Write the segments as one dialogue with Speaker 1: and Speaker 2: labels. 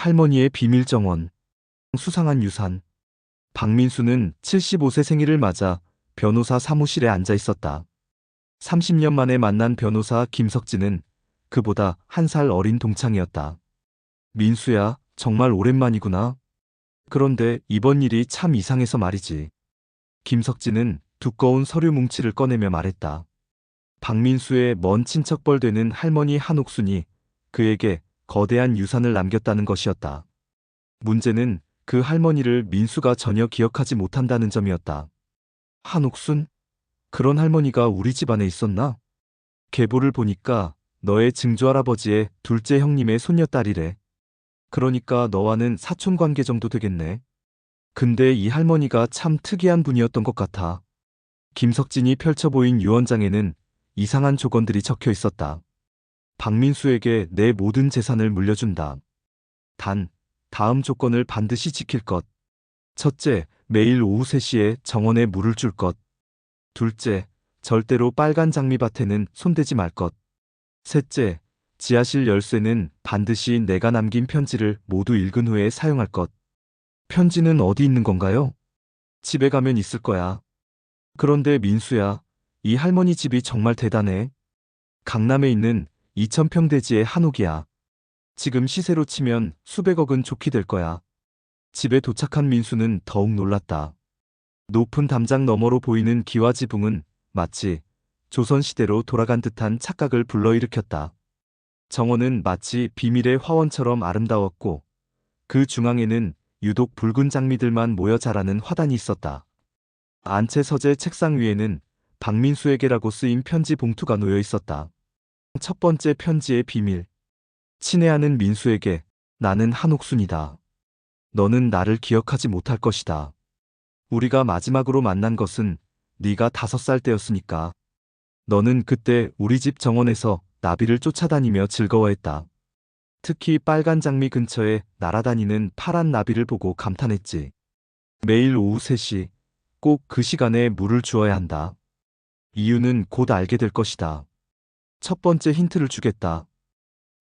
Speaker 1: 할머니의 비밀 정원, 수상한 유산. 박민수는 75세 생일을 맞아 변호사 사무실에 앉아 있었다. 30년 만에 만난 변호사 김석진은 그보다 한 살 어린 동창이었다. 민수야, 정말 오랜만이구나. 그런데 이번 일이 참 이상해서 말이지. 김석진은 두꺼운 서류 뭉치를 꺼내며 말했다. 박민수의 먼 친척뻘 되는 할머니 한옥순이 그에게 거대한 유산을 남겼다는 것이었다. 문제는 그 할머니를 민수가 전혀 기억하지 못한다는 점이었다. 한옥순? 그런 할머니가 우리 집안에 있었나? 계보를 보니까 너의 증조할아버지의 둘째 형님의 손녀딸이래. 그러니까 너와는 사촌 관계 정도 되겠네. 근데 이 할머니가 참 특이한 분이었던 것 같아. 김석진이 펼쳐 보인 유언장에는 이상한 조건들이 적혀 있었다. 박민수에게 내 모든 재산을 물려준다. 단, 다음 조건을 반드시 지킬 것. 첫째, 매일 오후 3시에 정원에 물을 줄 것. 둘째, 절대로 빨간 장미밭에는 손대지 말 것. 셋째, 지하실 열쇠는 반드시 내가 남긴 편지를 모두 읽은 후에 사용할 것. 편지는 어디 있는 건가요? 집에 가면 있을 거야. 그런데 민수야, 이 할머니 집이 정말 대단해. 강남에 있는 2000평 대지의 한옥이야. 지금 시세로 치면 수백억은 좋게 될 거야. 집에 도착한 민수는 더욱 놀랐다. 높은 담장 너머로 보이는 기와 지붕은 마치 조선시대로 돌아간 듯한 착각을 불러일으켰다. 정원은 마치 비밀의 화원처럼 아름다웠고 그 중앙에는 유독 붉은 장미들만 모여 자라는 화단이 있었다. 안채 서재 책상 위에는 박민수에게라고 쓰인 편지 봉투가 놓여 있었다. 첫 번째 편지의 비밀. 친애하는 민수에게 나는 한옥순이다. 너는 나를 기억하지 못할 것이다. 우리가 마지막으로 만난 것은 네가 5살 때였으니까. 너는 그때 우리 집 정원에서 나비를 쫓아다니며 즐거워했다. 특히 빨간 장미 근처에 날아다니는 파란 나비를 보고 감탄했지. 매일 오후 3시 꼭 그 시간에 물을 주어야 한다. 이유는 곧 알게 될 것이다. 첫 번째 힌트를 주겠다.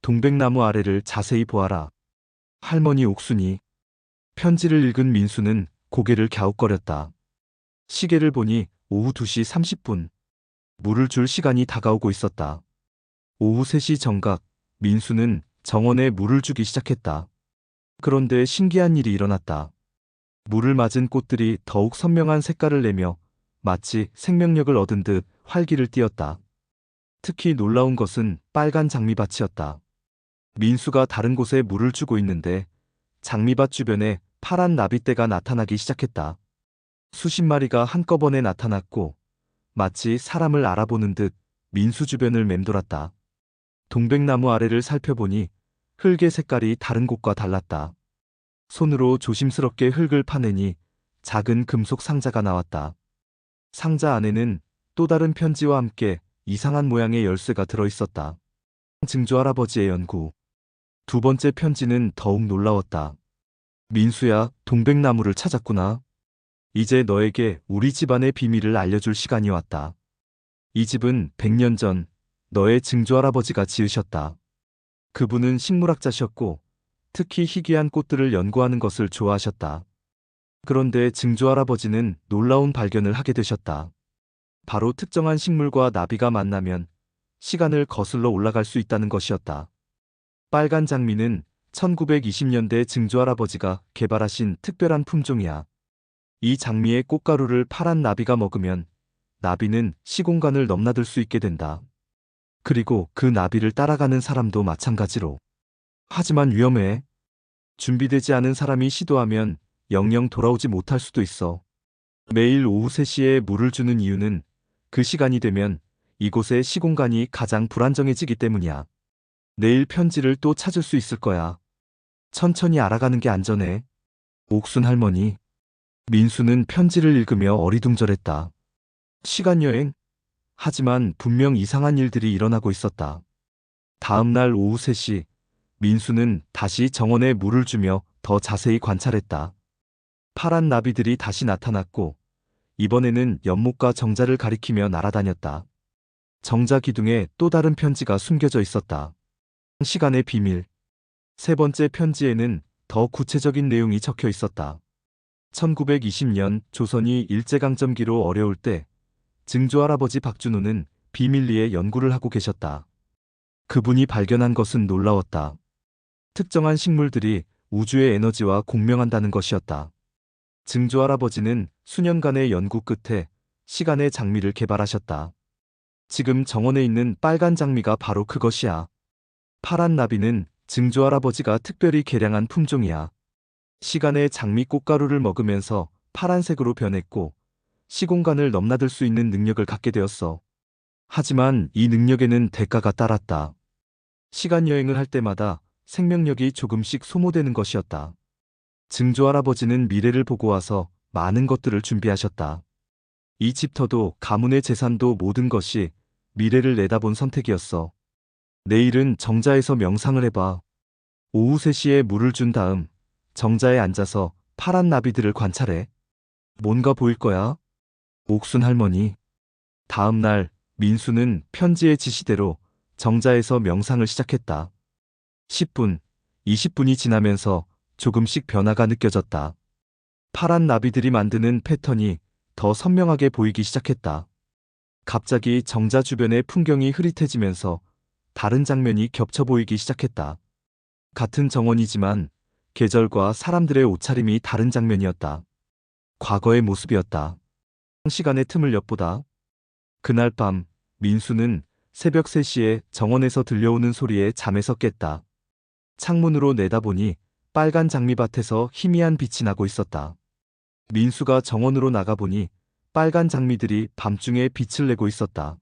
Speaker 1: 동백나무 아래를 자세히 보아라. 할머니 옥순이. 편지를 읽은 민수는 고개를 갸웃거렸다. 시계를 보니 오후 2시 30분. 물을 줄 시간이 다가오고 있었다. 오후 3시 정각, 민수는 정원에 물을 주기 시작했다. 그런데 신기한 일이 일어났다. 물을 맞은 꽃들이 더욱 선명한 색깔을 내며 마치 생명력을 얻은 듯 활기를 띠었다. 특히 놀라운 것은 빨간 장미밭이었다. 민수가 다른 곳에 물을 주고 있는데 장미밭 주변에 파란 나비떼가 나타나기 시작했다. 수십 마리가 한꺼번에 나타났고 마치 사람을 알아보는 듯 민수 주변을 맴돌았다. 동백나무 아래를 살펴보니 흙의 색깔이 다른 곳과 달랐다. 손으로 조심스럽게 흙을 파내니 작은 금속 상자가 나왔다. 상자 안에는 또 다른 편지와 함께 이상한 모양의 열쇠가 들어있었다. 증조할아버지의 연구. 두 번째 편지는 더욱 놀라웠다. 민수야, 동백나무를 찾았구나. 이제 너에게 우리 집안의 비밀을 알려줄 시간이 왔다. 이 집은 100년 전 너의 증조할아버지가 지으셨다. 그분은 식물학자셨고 특히 희귀한 꽃들을 연구하는 것을 좋아하셨다. 그런데 증조할아버지는 놀라운 발견을 하게 되셨다. 바로 특정한 식물과 나비가 만나면 시간을 거슬러 올라갈 수 있다는 것이었다. 빨간 장미는 1920년대 증조할아버지가 개발하신 특별한 품종이야. 이 장미의 꽃가루를 파란 나비가 먹으면 나비는 시공간을 넘나들 수 있게 된다. 그리고 그 나비를 따라가는 사람도 마찬가지로. 하지만 위험해. 준비되지 않은 사람이 시도하면 영영 돌아오지 못할 수도 있어. 매일 오후 3시에 물을 주는 이유는 그 시간이 되면 이곳의 시공간이 가장 불안정해지기 때문이야. 내일 편지를 또 찾을 수 있을 거야. 천천히 알아가는 게 안전해. 옥순 할머니. 민수는 편지를 읽으며 어리둥절했다. 시간여행? 하지만 분명 이상한 일들이 일어나고 있었다. 다음 날 오후 3시, 민수는 다시 정원에 물을 주며 더 자세히 관찰했다. 파란 나비들이 다시 나타났고, 이번에는 연못과 정자를 가리키며 날아다녔다. 정자 기둥에 또 다른 편지가 숨겨져 있었다. 시간의 비밀. 세 번째 편지에는 더 구체적인 내용이 적혀 있었다. 1920년 조선이 일제강점기로 어려울 때 증조할아버지 박준호는 비밀리에 연구를 하고 계셨다. 그분이 발견한 것은 놀라웠다. 특정한 식물들이 우주의 에너지와 공명한다는 것이었다. 증조할아버지는 수년간의 연구 끝에 시간의 장미를 개발하셨다. 지금 정원에 있는 빨간 장미가 바로 그것이야. 파란 나비는 증조할아버지가 특별히 개량한 품종이야. 시간의 장미 꽃가루를 먹으면서 파란색으로 변했고 시공간을 넘나들 수 있는 능력을 갖게 되었어. 하지만 이 능력에는 대가가 따랐다. 시간 여행을 할 때마다 생명력이 조금씩 소모되는 것이었다. 증조할아버지는 미래를 보고 와서 많은 것들을 준비하셨다. 이 집터도 가문의 재산도 모든 것이 미래를 내다본 선택이었어. 내일은 정자에서 명상을 해봐. 오후 3시에 물을 준 다음 정자에 앉아서 파란 나비들을 관찰해. 뭔가 보일 거야. 옥순 할머니. 다음 날 민수는 편지의 지시대로 정자에서 명상을 시작했다. 10분, 20분이 지나면서 조금씩 변화가 느껴졌다. 파란 나비들이 만드는 패턴이 더 선명하게 보이기 시작했다. 갑자기 정자 주변의 풍경이 흐릿해지면서 다른 장면이 겹쳐 보이기 시작했다. 같은 정원이지만 계절과 사람들의 옷차림이 다른 장면이었다. 과거의 모습이었다. 시간의 틈을 엿보다. 그날 밤 민수는 새벽 3시에 정원에서 들려오는 소리에 잠에서 깼다. 창문으로 내다보니 빨간 장미밭에서 희미한 빛이 나고 있었다. 민수가 정원으로 나가보니 빨간 장미들이 밤중에 빛을 내고 있었다.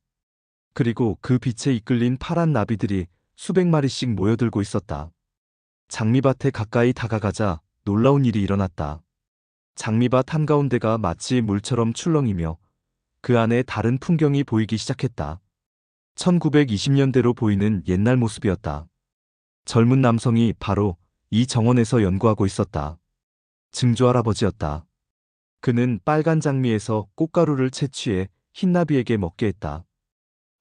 Speaker 1: 그리고 그 빛에 이끌린 파란 나비들이 수백 마리씩 모여들고 있었다. 장미밭에 가까이 다가가자 놀라운 일이 일어났다. 장미밭 한가운데가 마치 물처럼 출렁이며 그 안에 다른 풍경이 보이기 시작했다. 1920년대로 보이는 옛날 모습이었다. 젊은 남성이 바로 이 정원에서 연구하고 있었다. 증조할아버지였다. 그는 빨간 장미에서 꽃가루를 채취해 흰나비에게 먹게 했다.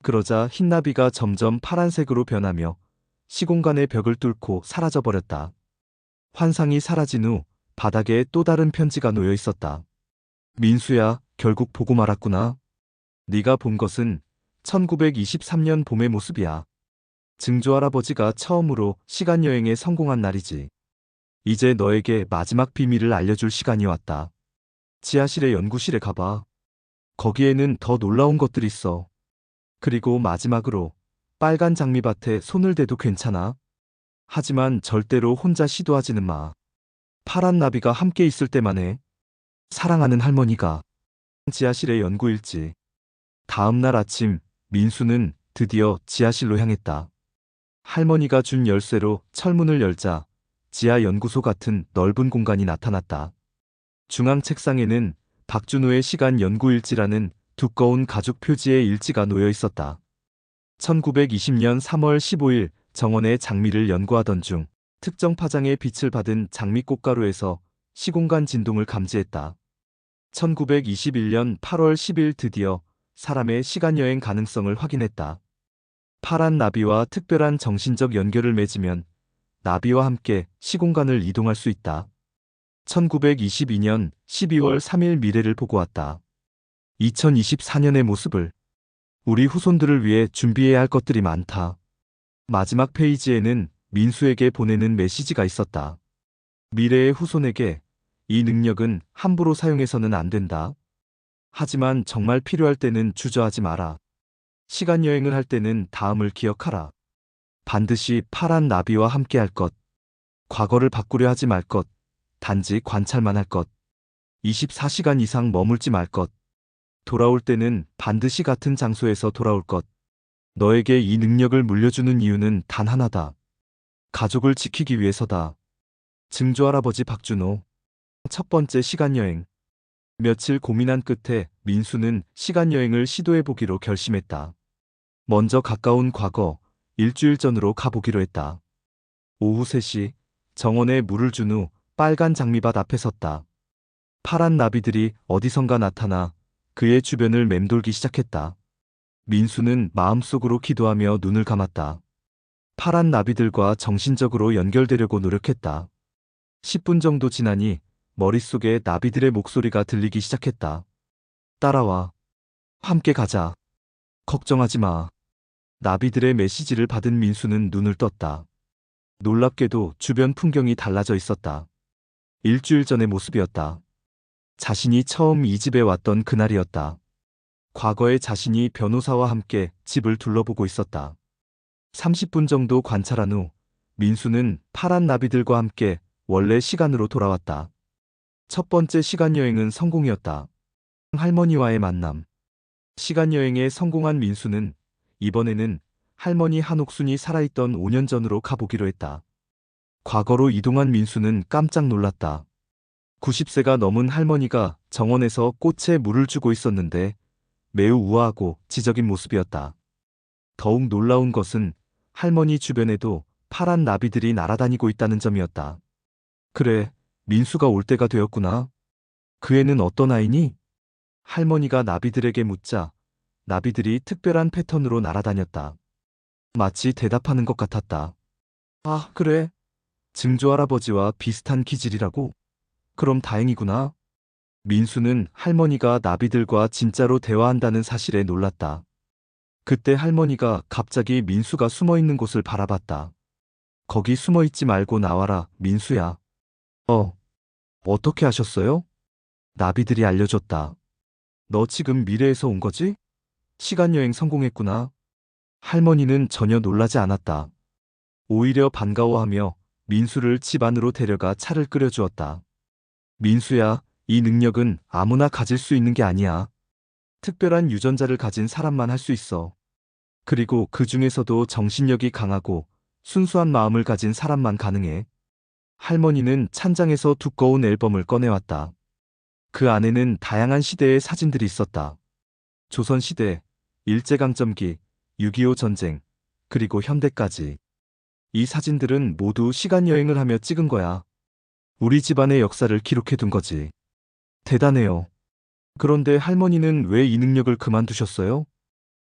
Speaker 1: 그러자 흰나비가 점점 파란색으로 변하며 시공간의 벽을 뚫고 사라져버렸다. 환상이 사라진 후 바닥에 또 다른 편지가 놓여 있었다. 민수야, 결국 보고 말았구나. 네가 본 것은 1923년 봄의 모습이야. 증조할아버지가 처음으로 시간여행에 성공한 날이지. 이제 너에게 마지막 비밀을 알려줄 시간이 왔다. 지하실의 연구실에 가봐. 거기에는 더 놀라운 것들이 있어. 그리고 마지막으로 빨간 장미밭에 손을 대도 괜찮아. 하지만 절대로 혼자 시도하지는 마. 파란 나비가 함께 있을 때만 해. 사랑하는 할머니가. 지하실의 연구일지. 다음 날 아침 민수는 드디어 지하실로 향했다. 할머니가 준 열쇠로 철문을 열자 지하 연구소 같은 넓은 공간이 나타났다. 중앙 책상에는 박준호의 시간 연구일지라는 두꺼운 가죽 표지의 일지가 놓여 있었다. 1920년 3월 15일 정원의 장미를 연구하던 중 특정 파장의 빛을 받은 장미꽃가루에서 시공간 진동을 감지했다. 1921년 8월 10일 드디어 사람의 시간여행 가능성을 확인했다. 파란 나비와 특별한 정신적 연결을 맺으면 나비와 함께 시공간을 이동할 수 있다. 1922년 12월 3일 미래를 보고 왔다. 2024년의 모습을. 우리 후손들을 위해 준비해야 할 것들이 많다. 마지막 페이지에는 민수에게 보내는 메시지가 있었다. 미래의 후손에게 이 능력은 함부로 사용해서는 안 된다. 하지만 정말 필요할 때는 주저하지 마라. 시간 여행을 할 때는 다음을 기억하라. 반드시 파란 나비와 함께 할 것. 과거를 바꾸려 하지 말 것. 단지 관찰만 할 것. 24시간 이상 머물지 말 것. 돌아올 때는 반드시 같은 장소에서 돌아올 것. 너에게 이 능력을 물려주는 이유는 단 하나다. 가족을 지키기 위해서다. 증조할아버지 박준호. 첫 번째 시간여행. 며칠 고민한 끝에 민수는 시간여행을 시도해보기로 결심했다. 먼저 가까운 과거, 일주일 전으로 가보기로 했다. 오후 3시, 정원에 물을 준 후 빨간 장미밭 앞에 섰다. 파란 나비들이 어디선가 나타나 그의 주변을 맴돌기 시작했다. 민수는 마음속으로 기도하며 눈을 감았다. 파란 나비들과 정신적으로 연결되려고 노력했다. 10분 정도 지나니 머릿속에 나비들의 목소리가 들리기 시작했다. 따라와. 함께 가자. 걱정하지 마. 나비들의 메시지를 받은 민수는 눈을 떴다. 놀랍게도 주변 풍경이 달라져 있었다. 일주일 전의 모습이었다. 자신이 처음 이 집에 왔던 그날이었다. 과거에 자신이 변호사와 함께 집을 둘러보고 있었다. 30분 정도 관찰한 후 민수는 파란 나비들과 함께 원래 시간으로 돌아왔다. 첫 번째 시간 여행은 성공이었다. 할머니와의 만남. 시간 여행에 성공한 민수는 이번에는 할머니 한옥순이 살아있던 5년 전으로 가보기로 했다. 과거로 이동한 민수는 깜짝 놀랐다. 90세가 넘은 할머니가 정원에서 꽃에 물을 주고 있었는데 매우 우아하고 지적인 모습이었다. 더욱 놀라운 것은 할머니 주변에도 파란 나비들이 날아다니고 있다는 점이었다. 그래, 민수가 올 때가 되었구나. 그 애는 어떤 아이니? 할머니가 나비들에게 묻자 나비들이 특별한 패턴으로 날아다녔다. 마치 대답하는 것 같았다. 아, 그래. 증조 할아버지와 비슷한 기질이라고? 그럼 다행이구나. 민수는 할머니가 나비들과 진짜로 대화한다는 사실에 놀랐다. 그때 할머니가 갑자기 민수가 숨어 있는 곳을 바라봤다. 거기 숨어 있지 말고 나와라, 민수야. 어떻게 하셨어요? 나비들이 알려줬다. 너 지금 미래에서 온 거지? 시간여행 성공했구나. 할머니는 전혀 놀라지 않았다. 오히려 반가워하며 민수를 집 안으로 데려가 차를 끓여주었다. 민수야, 이 능력은 아무나 가질 수 있는 게 아니야. 특별한 유전자를 가진 사람만 할 수 있어. 그리고 그 중에서도 정신력이 강하고 순수한 마음을 가진 사람만 가능해. 할머니는 찬장에서 두꺼운 앨범을 꺼내왔다. 그 안에는 다양한 시대의 사진들이 있었다. 조선시대, 일제강점기, 6.25 전쟁, 그리고 현대까지. 이 사진들은 모두 시간여행을 하며 찍은 거야. 우리 집안의 역사를 기록해둔 거지. 대단해요. 그런데 할머니는 왜 이 능력을 그만두셨어요?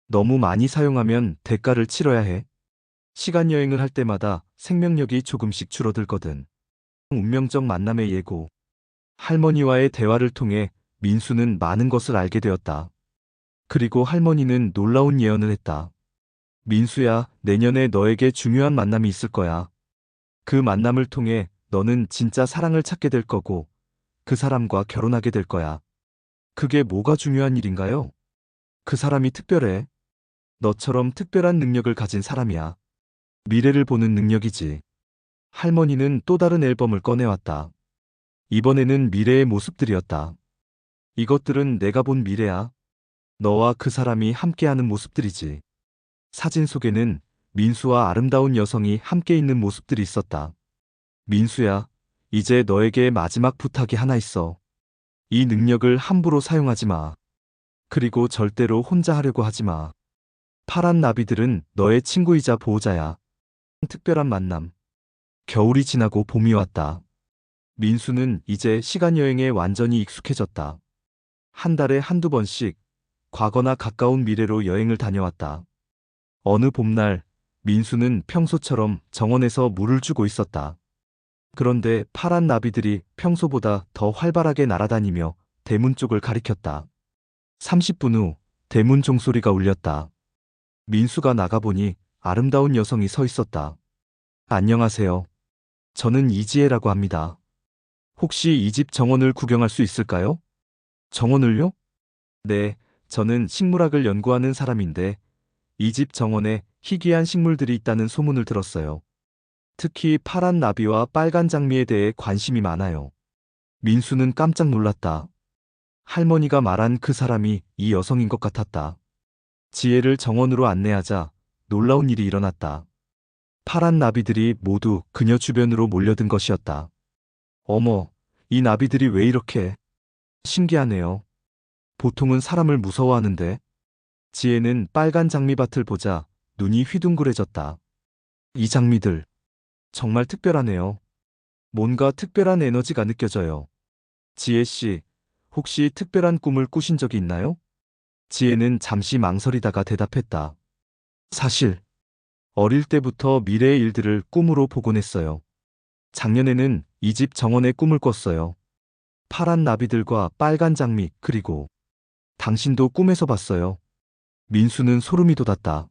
Speaker 1: 너무 많이 사용하면 대가를 치러야 해. 시간여행을 할 때마다 생명력이 조금씩 줄어들거든. 운명적 만남의 예고. 할머니와의 대화를 통해 민수는 많은 것을 알게 되었다. 그리고 할머니는 놀라운 예언을 했다. 민수야, 내년에 너에게 중요한 만남이 있을 거야. 그 만남을 통해 너는 진짜 사랑을 찾게 될 거고, 그 사람과 결혼하게 될 거야. 그게 뭐가 중요한 일인가요? 그 사람이 특별해. 너처럼 특별한 능력을 가진 사람이야. 미래를 보는 능력이지. 할머니는 또 다른 앨범을 꺼내왔다. 이번에는 미래의 모습들이었다. 이것들은 내가 본 미래야. 너와 그 사람이 함께하는 모습들이지. 사진 속에는 민수와 아름다운 여성이 함께 있는 모습들이 있었다. 민수야, 이제 너에게 마지막 부탁이 하나 있어. 이 능력을 함부로 사용하지 마. 그리고 절대로 혼자 하려고 하지 마. 파란 나비들은 너의 친구이자 보호자야. 특별한 만남. 겨울이 지나고 봄이 왔다. 민수는 이제 시간여행에 완전히 익숙해졌다. 한 달에 한두 번씩 과거나 가까운 미래로 여행을 다녀왔다. 어느 봄날 민수는 평소처럼 정원에서 물을 주고 있었다. 그런데 파란 나비들이 평소보다 더 활발하게 날아다니며 대문 쪽을 가리켰다. 30분 후 대문 종소리가 울렸다. 민수가 나가보니 아름다운 여성이 서 있었다. 안녕하세요. 저는 이지혜라고 합니다. 혹시 이 집 정원을 구경할 수 있을까요? 정원을요? 네, 저는 식물학을 연구하는 사람인데 이 집 정원에 희귀한 식물들이 있다는 소문을 들었어요. 특히 파란 나비와 빨간 장미에 대해 관심이 많아요. 민수는 깜짝 놀랐다. 할머니가 말한 그 사람이 이 여성인 것 같았다. 지혜를 정원으로 안내하자 놀라운 일이 일어났다. 파란 나비들이 모두 그녀 주변으로 몰려든 것이었다. 어머, 이 나비들이 왜 이렇게 신기하네요. 보통은 사람을 무서워하는데. 지혜는 빨간 장미밭을 보자 눈이 휘둥그레졌다. 이 장미들 정말 특별하네요. 뭔가 특별한 에너지가 느껴져요. 지혜 씨, 혹시 특별한 꿈을 꾸신 적이 있나요? 지혜는 잠시 망설이다가 대답했다. 사실 어릴 때부터 미래의 일들을 꿈으로 보곤 했어요. 작년에는 이 집 정원의 꿈을 꿨어요. 파란 나비들과 빨간 장미, 그리고 당신도 꿈에서 봤어요. 민수는 소름이 돋았다.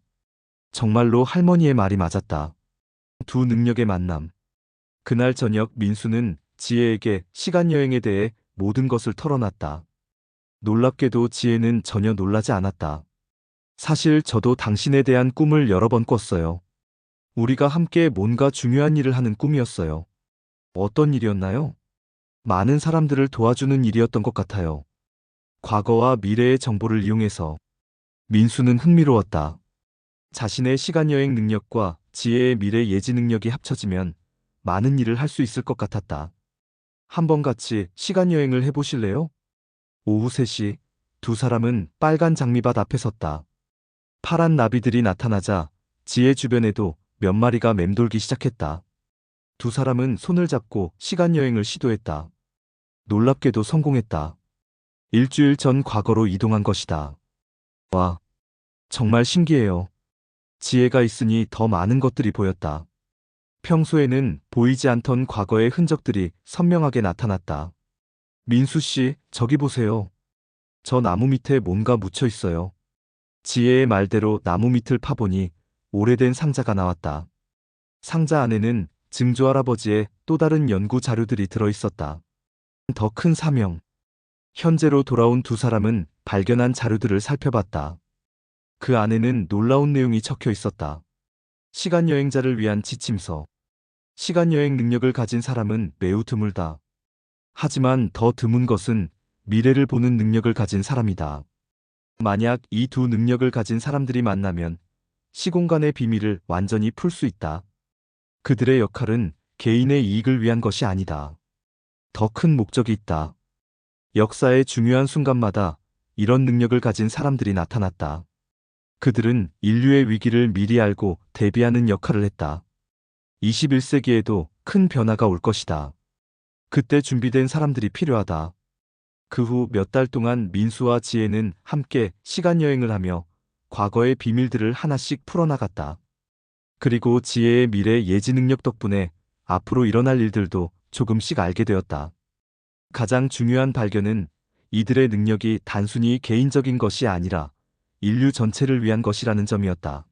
Speaker 1: 정말로 할머니의 말이 맞았다. 두 능력의 만남. 그날 저녁 민수는 지혜에게 시간여행에 대해 모든 것을 털어놨다. 놀랍게도 지혜는 전혀 놀라지 않았다. 사실 저도 당신에 대한 꿈을 여러 번 꿨어요. 우리가 함께 뭔가 중요한 일을 하는 꿈이었어요. 어떤 일이었나요? 많은 사람들을 도와주는 일이었던 것 같아요. 과거와 미래의 정보를 이용해서 민수는 흥미로웠다. 자신의 시간여행 능력과 지혜의 미래 예지 능력이 합쳐지면 많은 일을 할 수 있을 것 같았다. 한번 같이 시간여행을 해보실래요? 오후 3시, 두 사람은 빨간 장미밭 앞에 섰다. 파란 나비들이 나타나자 지혜 주변에도 몇 마리가 맴돌기 시작했다. 두 사람은 손을 잡고 시간여행을 시도했다. 놀랍게도 성공했다. 일주일 전 과거로 이동한 것이다. 와, 정말 신기해요. 지혜가 있으니 더 많은 것들이 보였다. 평소에는 보이지 않던 과거의 흔적들이 선명하게 나타났다. 민수 씨, 저기 보세요. 저 나무 밑에 뭔가 묻혀 있어요. 지혜의 말대로 나무 밑을 파보니 오래된 상자가 나왔다. 상자 안에는 증조 할아버지의 또 다른 연구 자료들이 들어 있었다. 더 큰 사명. 현재로 돌아온 두 사람은 발견한 자료들을 살펴봤다. 그 안에는 놀라운 내용이 적혀 있었다. 시간여행자를 위한 지침서. 시간여행 능력을 가진 사람은 매우 드물다. 하지만 더 드문 것은 미래를 보는 능력을 가진 사람이다. 만약 이 두 능력을 가진 사람들이 만나면 시공간의 비밀을 완전히 풀 수 있다. 그들의 역할은 개인의 이익을 위한 것이 아니다. 더 큰 목적이 있다. 역사의 중요한 순간마다 이런 능력을 가진 사람들이 나타났다. 그들은 인류의 위기를 미리 알고 대비하는 역할을 했다. 21세기에도 큰 변화가 올 것이다. 그때 준비된 사람들이 필요하다. 그 후 몇 달 동안 민수와 지혜는 함께 시간여행을 하며 과거의 비밀들을 하나씩 풀어나갔다. 그리고 지혜의 미래 예지 능력 덕분에 앞으로 일어날 일들도 조금씩 알게 되었다. 가장 중요한 발견은 이들의 능력이 단순히 개인적인 것이 아니라 인류 전체를 위한 것이라는 점이었다.